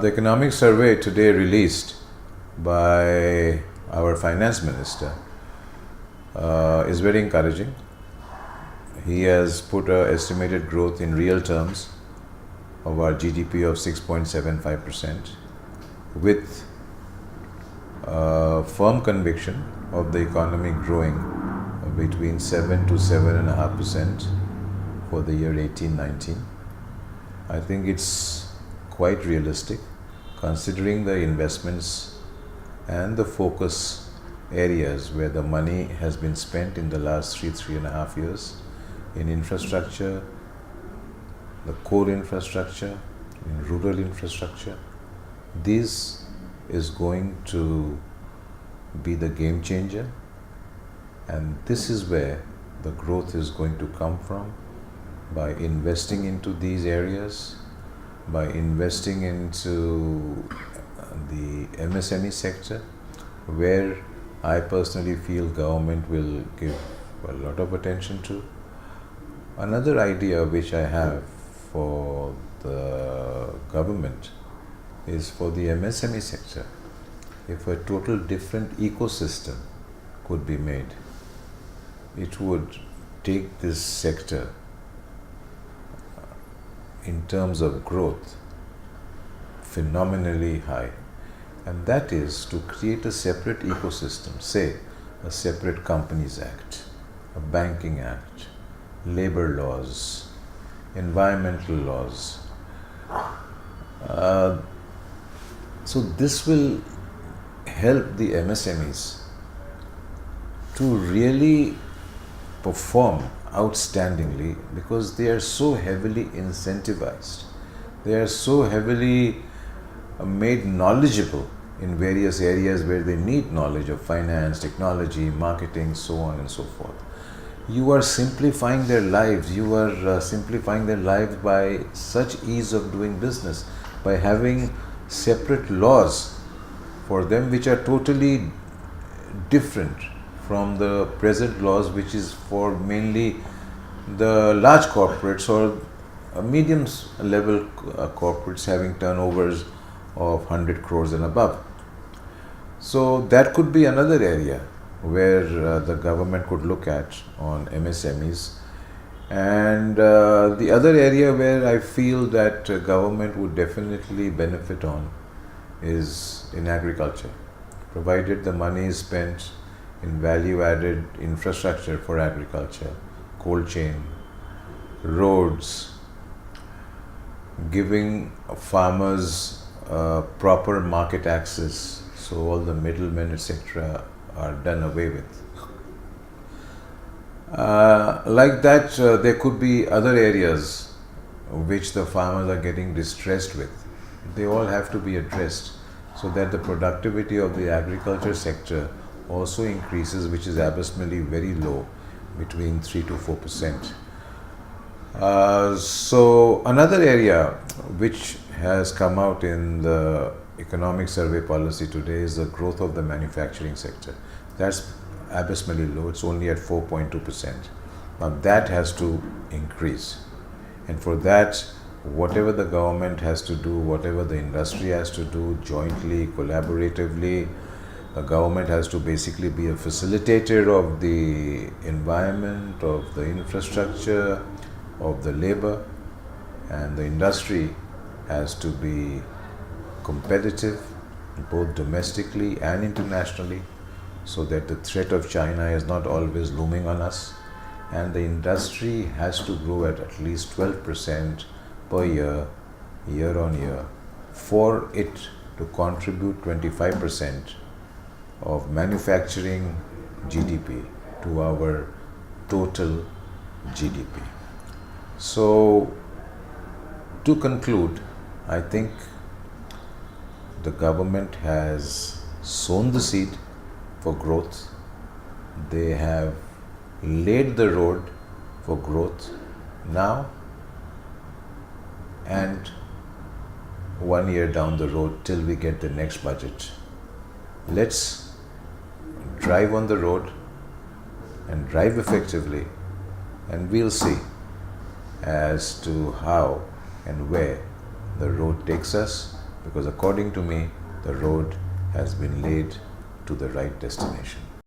The economic survey today released by our finance minister is very encouraging. He has put an estimated growth in real terms of our GDP of 6.75%, with firm conviction of the economy growing between 7 to 7.5% for the year 18-19. I think it's quite realistic, considering the investments and the focus areas where the money has been spent in the last 3.5 years in infrastructure, the core infrastructure, in rural infrastructure. This is going to be the game changer, and this is where the growth is going to come from, by investing into these areas, by investing into the MSME sector, where I personally feel government will give a lot of attention to. Another idea which I have for the government is for the MSME sector. If a total different ecosystem could be made, it would take this sector in terms of growth phenomenally high. And that is to create a separate ecosystem, say a separate Companies Act, a Banking Act, labor laws, environmental laws. So this will help the MSMEs to really perform outstandingly, because they are so heavily incentivized. They are so heavily made knowledgeable in various areas where they need knowledge of finance, technology, marketing, so on and so forth. You are simplifying their lives. You are simplifying their lives by such ease of doing business, by having separate laws for them which are totally different from the present laws, which is for mainly the large corporates or medium level corporates having turnovers of 100 crores and above. So that could be another area where the government could look at on MSMEs. And the other area where I feel that government would definitely benefit on is in agriculture, provided the money is spent in value-added infrastructure for agriculture, cold chain, roads, giving farmers proper market access, so all the middlemen, etc., are done away with. Like that, there could be other areas which the farmers are getting distressed with. They all have to be addressed, so that the productivity of the agriculture sector also increases, which is abysmally very low, between 3 to 4%. So another area which has come out in the economic survey policy today is the growth of the manufacturing sector. That's abysmally low. It's only at 4.2%. Now that has to increase, and for that, whatever the government has to do, whatever the industry has to do, jointly, collaboratively, the government has to basically be a facilitator of the environment, of the infrastructure, of the labor, and the industry has to be competitive both domestically and internationally, so that the threat of China is not always looming on us, and the industry has to grow at least 12% per year, year on year, for it to contribute 25% of manufacturing GDP to our total GDP. So, to conclude, I think the government has sown the seed for growth. They have laid the road for growth now and 1 year down the road till we get the next budget. Let's drive on the road and drive effectively, and we'll see as to how and where the road takes us because according to me, the road has been laid to the right destination.